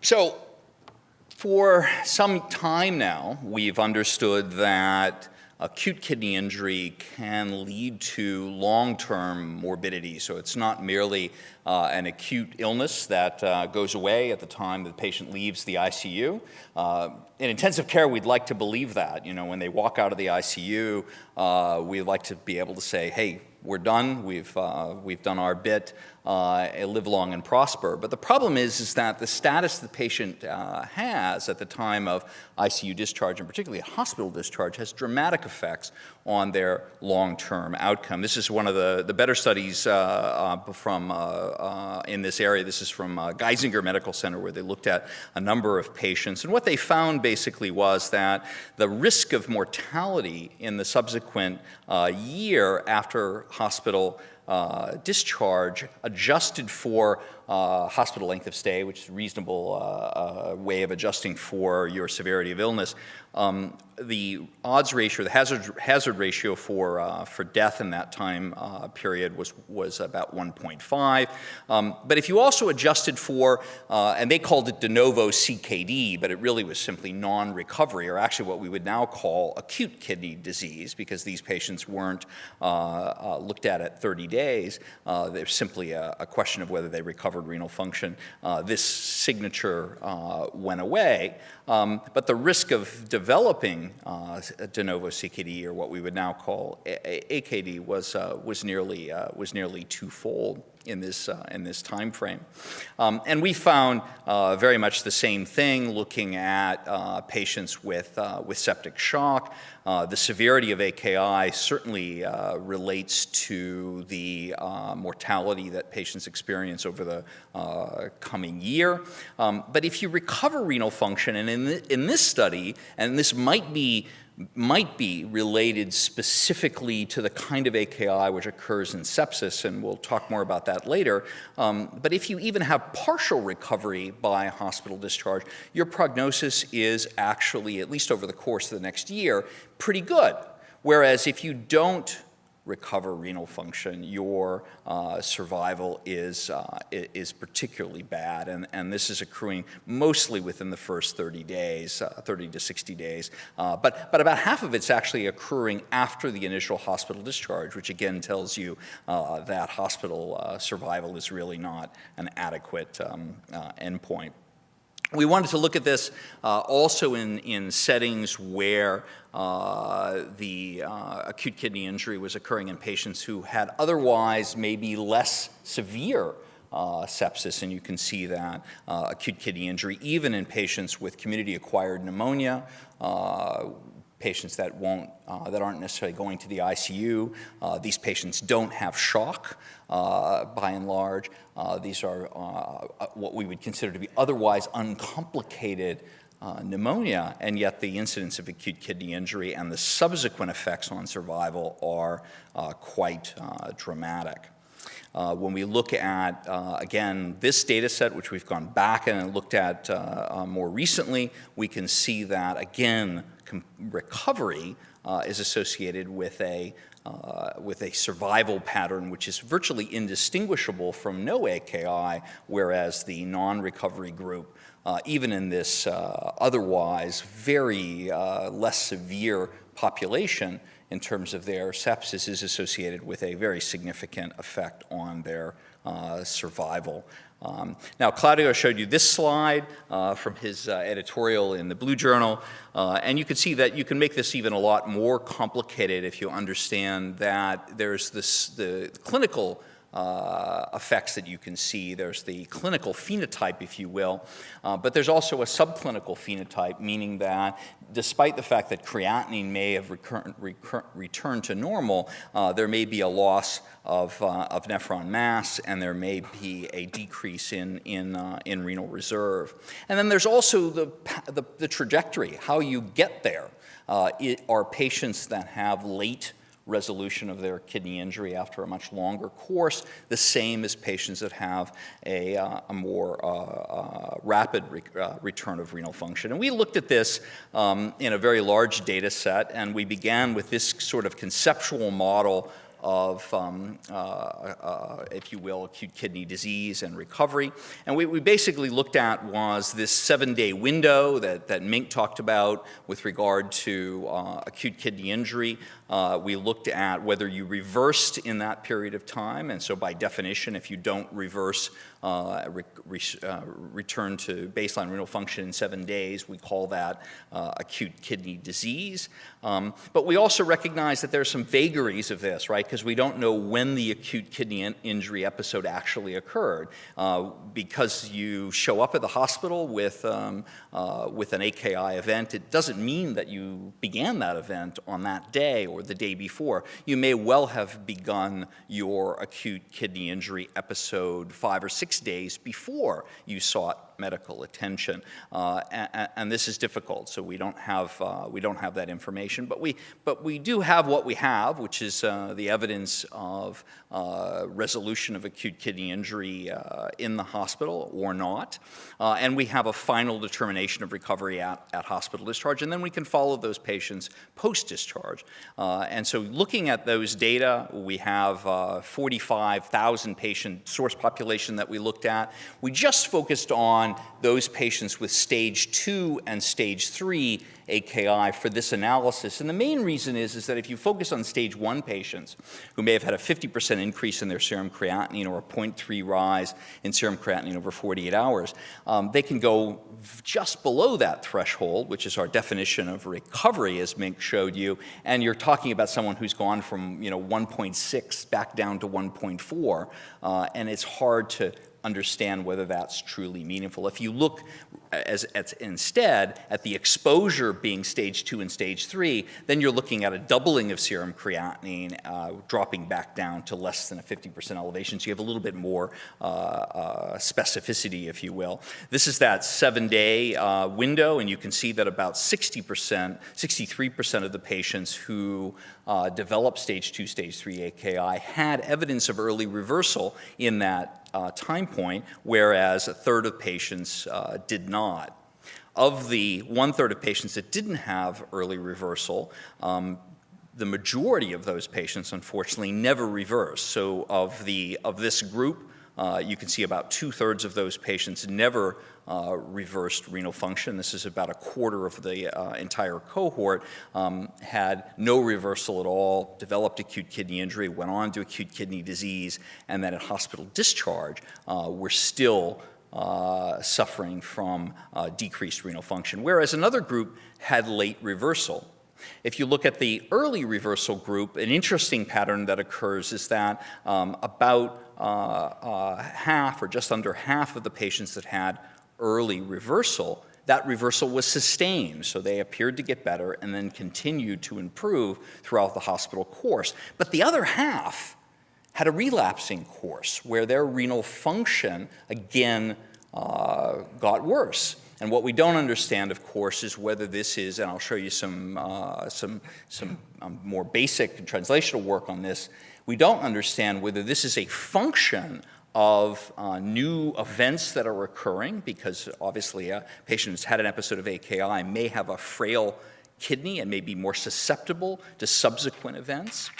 So for some time now, we've understood that acute kidney injury can lead to long-term morbidity. So it's not merely an acute illness that goes away at the time the patient leaves the ICU. In intensive care, we'd like to believe that. When they walk out of the ICU, we'd like to be able to say, hey, we're done, we've done our bit, live long and prosper. But the problem is that the status the patient has at the time of ICU discharge, and particularly hospital discharge, has dramatic effects on their long-term outcome. This is one of the better studies in this area. This is from Geisinger Medical Center, where they looked at a number of patients. And what they found basically was that the risk of mortality in the subsequent year after hospital discharge, adjusted for hospital length of stay, which is a reasonable way of adjusting for your severity of illness, the odds ratio, the hazard ratio for death in that time period was about 1.5. But if you also adjusted for, and they called it de novo CKD, but it really was simply non-recovery, or actually what we would now call acute kidney disease, because these patients weren't looked at 30 days. There's simply a question of whether they recovered renal function. This signature went away, but the risk of developing de novo CKD, or what we would now call AKD, was nearly twofold in this time frame. And we found very much the same thing looking at patients with septic shock. The severity of AKI certainly relates to the mortality that patients experience over the coming year. But if you recover renal function, and in this study, and this might be related specifically to the kind of AKI which occurs in sepsis, and we'll talk more about that later. But if you even have partial recovery by hospital discharge, your prognosis is actually, at least over the course of the next year, pretty good. Whereas if you don't recover renal function, your survival is particularly bad, and this is accruing mostly within the first 30 days, 30 to 60 days. But about half of it's actually accruing after the initial hospital discharge, which again tells you that hospital survival is really not an adequate endpoint. We wanted to look at this also in settings where the acute kidney injury was occurring in patients who had otherwise maybe less severe sepsis, and you can see that acute kidney injury, even in patients with community-acquired pneumonia, patients that aren't necessarily going to the ICU. These patients don't have shock, by and large. These are what we would consider to be otherwise uncomplicated pneumonia, and yet the incidence of acute kidney injury and the subsequent effects on survival are quite dramatic. When we look at, again, this data set, which we've gone back and looked at more recently, we can see that, again, recovery is associated with a survival pattern which is virtually indistinguishable from no AKI, whereas the non-recovery group, even in this otherwise very less severe population in terms of their sepsis, is associated with a very significant effect on their survival. Now, Claudio showed you this slide from his editorial in the Blue Journal, and you can see that you can make this even a lot more complicated if you understand that there's the clinical effects that you can see. There's the clinical phenotype, if you will, but there's also a subclinical phenotype, meaning that despite the fact that creatinine may have returned to normal, there may be a loss of nephron mass, and there may be a decrease in renal reserve. And then there's also the trajectory, how you get there. Are patients that have late resolution of their kidney injury after a much longer course the same as patients that have a more rapid return of renal function? And we looked at this in a very large data set, and we began with this sort of conceptual model of, if you will, acute kidney disease and recovery. And what we basically looked at was this 7-day window that Mink talked about with regard to acute kidney injury. We looked at whether you reversed in that period of time, and so by definition, if you don't reverse, return to baseline renal function in 7 days, we call that acute kidney disease. But we also recognize that there are some vagaries of this, right? Because we don't know when the acute kidney injury episode actually occurred. Because you show up at the hospital with an AKI event, it doesn't mean that you began that event on that day or the day before. You may well have begun your acute kidney injury episode 5 or 6 days before you sought medical attention, and this is difficult. So we don't have that information, but we do have what we have, which is the evidence of resolution of acute kidney injury in the hospital or not, and we have a final determination of recovery at hospital discharge, and then we can follow those patients post-discharge. And so looking at those data, we have 45,000 patient source population that we looked at. We just focused on those patients with stage 2 and stage 3 AKI for this analysis. And the main reason is that if you focus on stage 1 patients who may have had a 50% increase in their serum creatinine or a 0.3 rise in serum creatinine over 48 hours, they can go just below that threshold, which is our definition of recovery, as Mink showed you, and you're talking about someone who's gone from 1.6 back down to 1.4, and it's hard to understand whether that's truly meaningful. If you look instead at the exposure being stage 2 and stage 3, then you're looking at a doubling of serum creatinine, dropping back down to less than a 50% elevation. So you have a little bit more specificity, if you will. This is that 7-day window, and you can see that about 60%, 63% of the patients who developed stage 2, stage 3 AKI had evidence of early reversal in that time point, whereas a third of patients did not. Of the 1/3 of patients that didn't have early reversal, the majority of those patients, unfortunately, never reversed. So of this group, you can see about 2/3 of those patients never reversed renal function. This is about a quarter of the entire cohort, had no reversal at all, developed acute kidney injury, went on to acute kidney disease, and then at hospital discharge, were still suffering from decreased renal function, whereas another group had late reversal. If you look at the early reversal group, an interesting pattern that occurs is that about half or just under half of the patients that had early reversal, that reversal was sustained. So they appeared to get better and then continued to improve throughout the hospital course. But the other half had a relapsing course where their renal function again got worse. And what we don't understand, of course, is whether this is, and I'll show you some more basic translational work on this, we don't understand whether this is a function of new events that are occurring, because obviously a patient who's had an episode of AKI may have a frail kidney and may be more susceptible to subsequent events,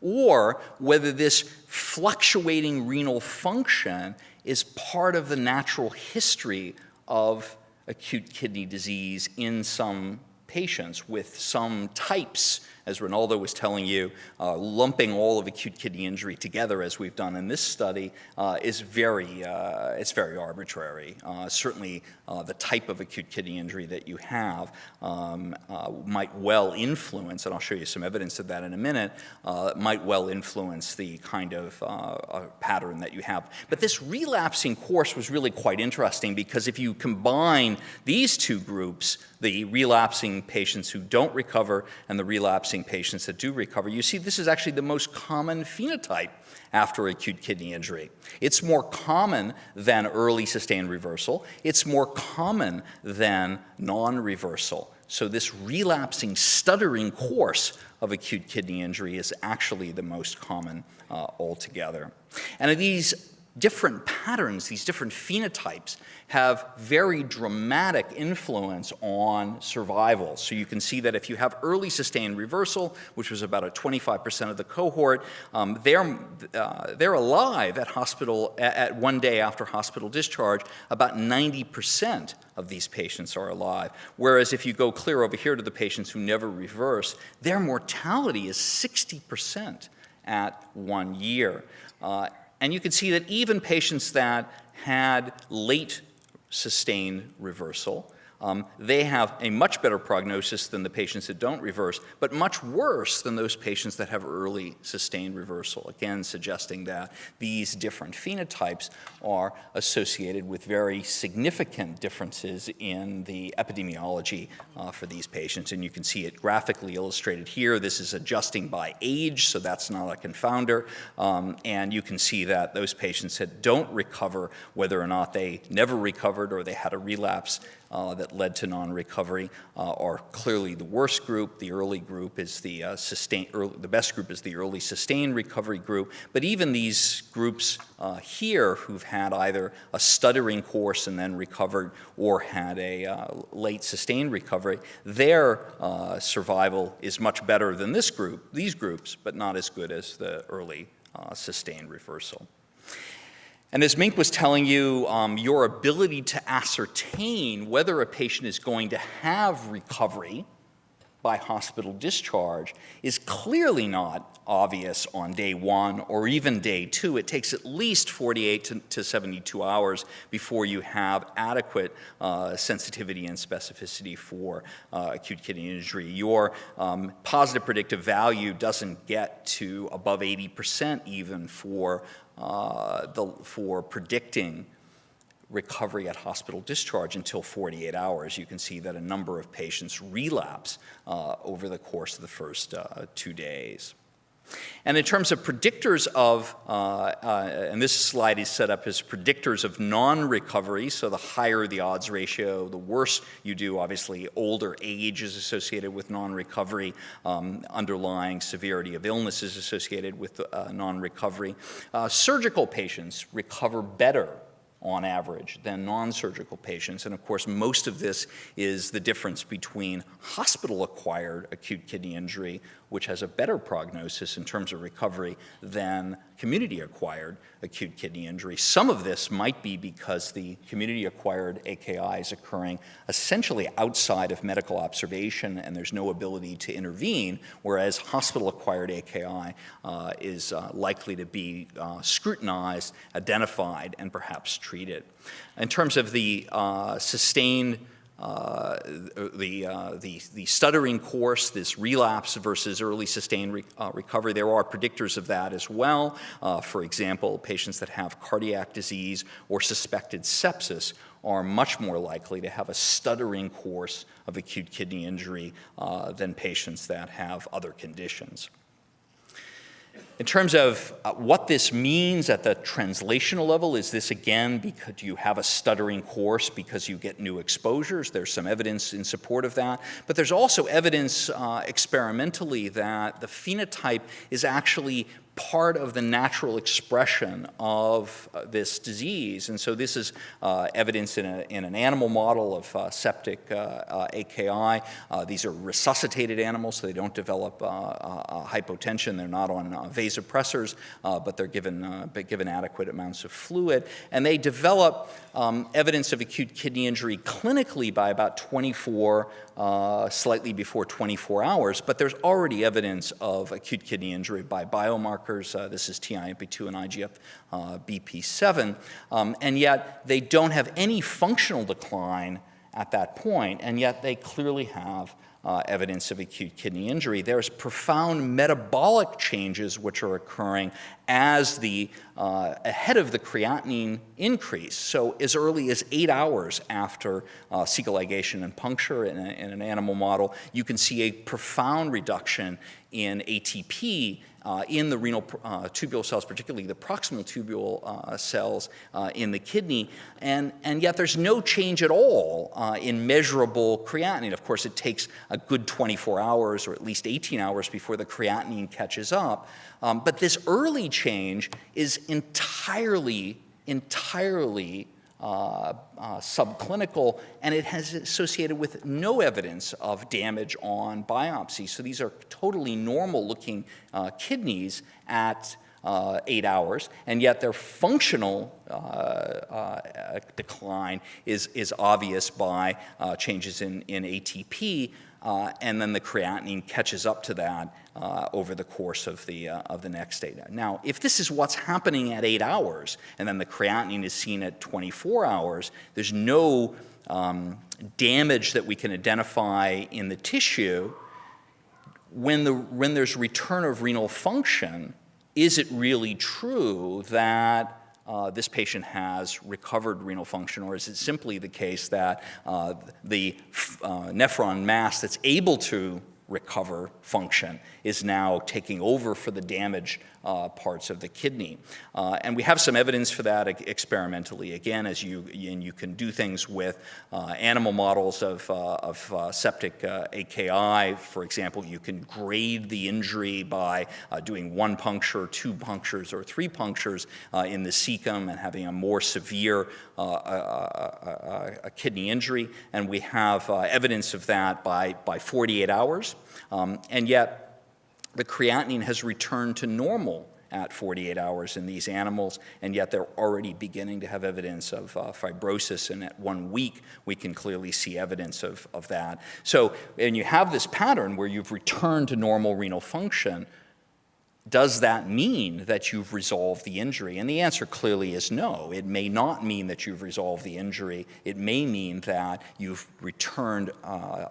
or whether this fluctuating renal function is part of the natural history of acute kidney disease in some patients with some types, as Ronaldo was telling you, lumping all of acute kidney injury together, as we've done in this study, is very arbitrary. Certainly, the type of acute kidney injury that you have might well influence, and I'll show you some evidence of that in a minute, might well influence the kind of pattern that you have. But this relapsing course was really quite interesting, because if you combine these two groups, the relapsing patients who don't recover and the relapsing patients that do recover, you see this is actually the most common phenotype after acute kidney injury. It's more common than early sustained reversal. It's more common than non-reversal. So this relapsing, stuttering course of acute kidney injury is actually the most common altogether. And of these different patterns, these different phenotypes, have very dramatic influence on survival. So you can see that if you have early sustained reversal, which was about 25% of the cohort, they're alive at hospital at 1 day after hospital discharge. About 90% of these patients are alive. Whereas if you go clear over here to the patients who never reverse, their mortality is 60% at 1 year. And you can see that even patients that had late sustained reversal, they have a much better prognosis than the patients that don't reverse, but much worse than those patients that have early sustained reversal, again suggesting that these different phenotypes are associated with very significant differences in the epidemiology for these patients. And you can see it graphically illustrated here. This is adjusting by age, so that's not a confounder. And you can see that those patients that don't recover, whether or not they never recovered or they had a relapse that led to non-recovery, are clearly the worst group. The early group is the the best group is the early sustained recovery group. But even these groups here who've had either a stuttering course and then recovered or had a late sustained recovery, their survival is much better than these groups, but not as good as the early sustained reversal. And as Mink was telling you, your ability to ascertain whether a patient is going to have recovery by hospital discharge is clearly not obvious on day 1 or even day 2. It takes at least 48 to 72 hours before you have adequate sensitivity and specificity for acute kidney injury. Your positive predictive value doesn't get to above 80% even for predicting recovery at hospital discharge until 48 hours. You can see that a number of patients relapse over the course of the first 2 days. And in terms of predictors of, and this slide is set up as predictors of non-recovery, so the higher the odds ratio, the worse you do. Obviously, older age is associated with non-recovery. Underlying severity of illness is associated with non-recovery. Surgical patients recover better on average than non-surgical patients. And of course, most of this is the difference between hospital-acquired acute kidney injury, which has a better prognosis in terms of recovery, than community-acquired acute kidney injury. Some of this might be because the community-acquired AKI is occurring essentially outside of medical observation and there's no ability to intervene, whereas hospital-acquired AKI is likely to be scrutinized, identified, and perhaps treated. In terms of the sustained the stuttering course, this relapse versus early sustained recovery, there are predictors of that as well. For example, patients that have cardiac disease or suspected sepsis are much more likely to have a stuttering course of acute kidney injury than patients that have other conditions. In terms of what this means at the translational level, is this again because you have a stuttering course because you get new exposures? There's some evidence in support of that. But there's also evidence experimentally that the phenotype is actually part of the natural expression of this disease. And so this is evidence in an animal model of septic AKI. These are resuscitated animals, so they don't develop hypotension. They're not on vasopressors, but they're given adequate amounts of fluid. And they develop evidence of acute kidney injury clinically by about slightly before 24 hours, but there's already evidence of acute kidney injury by biomarkers. This is TIMP2 and IGF-BP7, and yet they don't have any functional decline at that point, and yet they clearly have evidence of acute kidney injury. There's profound metabolic changes which are occurring as ahead of the creatinine increase. So as early as 8 hours after cecal ligation and puncture in an animal model, you can see a profound reduction in ATP in the renal tubule cells, particularly the proximal tubule cells in the kidney, and yet there's no change at all in measurable creatinine. Of course, it takes a good 24 hours or at least 18 hours before the creatinine catches up. But this early change is entirely subclinical, and it has associated with no evidence of damage on biopsy. So these are totally normal-looking kidneys at 8 hours, and yet their functional decline is obvious by changes in ATP, and then the creatinine catches up to that over the course of the next 8 hours. Now, if this is what's happening at 8 hours, and then the creatinine is seen at 24 hours, there's no damage that we can identify in the tissue. When there's return of renal function, is it really true that this patient has recovered renal function, or is it simply the case that the nephron mass that's able to recover function is now taking over for the damaged parts of the kidney? And we have some evidence for that experimentally. Again, you can do things with animal models of septic AKI. For example, you can grade the injury by doing 1 puncture, 2 punctures, or 3 punctures in the cecum and having a more severe kidney injury. And we have evidence of that by 48 hours. And yet, the creatinine has returned to normal at 48 hours in these animals, and yet they're already beginning to have evidence of fibrosis, and at 1 week, we can clearly see evidence of that. So, and you have this pattern where you've returned to normal renal function. Does that mean that you've resolved the injury? And the answer clearly is no. It may not mean that you've resolved the injury. It may mean that you've returned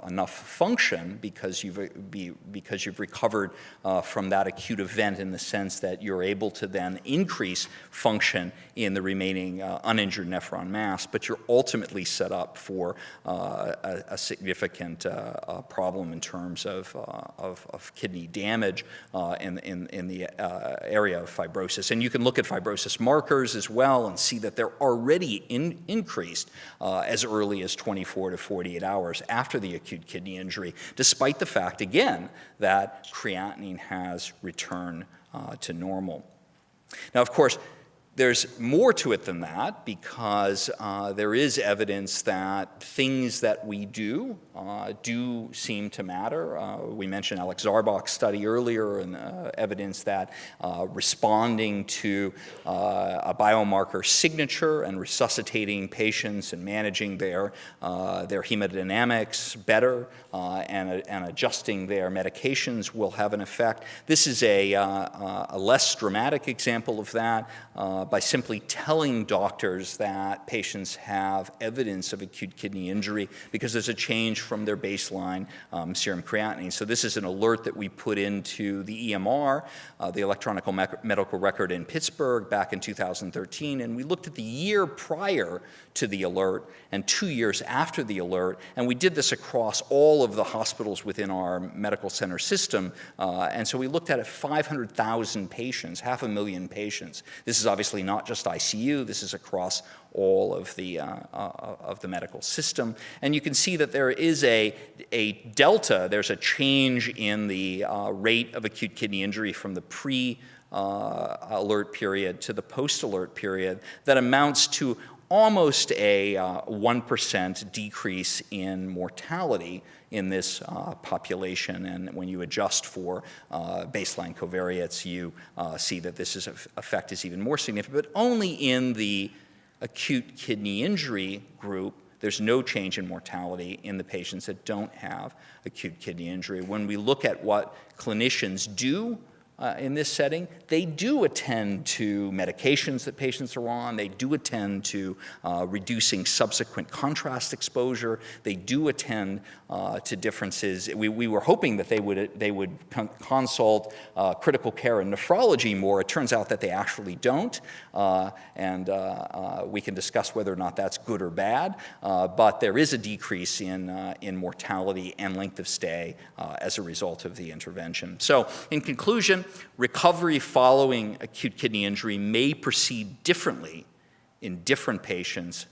enough function because you've recovered from that acute event, in the sense that you're able to then increase function in the remaining uninjured nephron mass, but you're ultimately set up for a significant problem in terms of kidney damage in the area of fibrosis. And you can look at fibrosis markers as well and see that they're already increased as early as 24 to 48 hours after the acute kidney injury, despite the fact, again, that creatinine has returned to normal. Now, of course, there's more to it than that, because there is evidence that things that we do seem to matter. We mentioned Alex Zarbach's study earlier, and evidence that responding to a biomarker signature and resuscitating patients and managing their hemodynamics better and adjusting their medications will have an effect. This is a less dramatic example of that. By simply telling doctors that patients have evidence of acute kidney injury because there's a change from their baseline serum creatinine. So this is an alert that we put into the EMR, the electronic medical record in Pittsburgh, back in 2013, and we looked at the year prior to the alert and 2 years after the alert, and we did this across all of the hospitals within our medical center system, and so we looked at 500,000 patients, 500,000 patients. This is obviously not just ICU, this is across all of the medical system. And you can see that there is a delta, there's a change in the rate of acute kidney injury from the pre-alert period to the post-alert period that amounts to almost a 1% decrease in mortality in this population. And when you adjust for baseline covariates, you see that this effect is even more significant, but only in the acute kidney injury group. There's no change in mortality in the patients that don't have acute kidney injury. When we look at what clinicians do in this setting, they do attend to medications that patients are on. They do attend to reducing subsequent contrast exposure. They do attend to differences. We were hoping that they would consult critical care and nephrology more. It turns out that they actually don't, and we can discuss whether or not that's good or bad. But there is a decrease in mortality and length of stay as a result of the intervention. So, in conclusion, recovery following acute kidney injury may proceed differently in different patients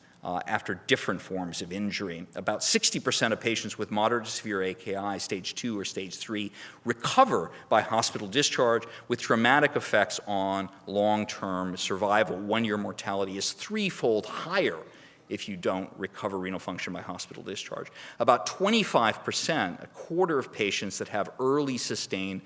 after different forms of injury. About 60% of patients with moderate to severe AKI, stage 2 or stage 3, recover by hospital discharge with dramatic effects on long-term survival. One-year mortality is threefold higher if you don't recover renal function by hospital discharge. About 25%, a quarter of patients that have early sustained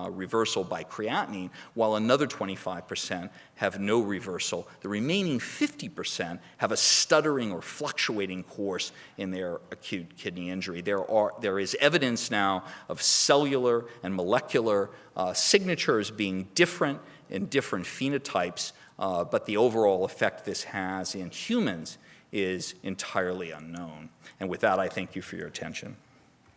reversal by creatinine, while another 25% have no reversal. The remaining 50% have a stuttering or fluctuating course in their acute kidney injury. There is evidence now of cellular and molecular signatures being different in different phenotypes, but the overall effect this has in humans is entirely unknown. And with that, I thank you for your attention.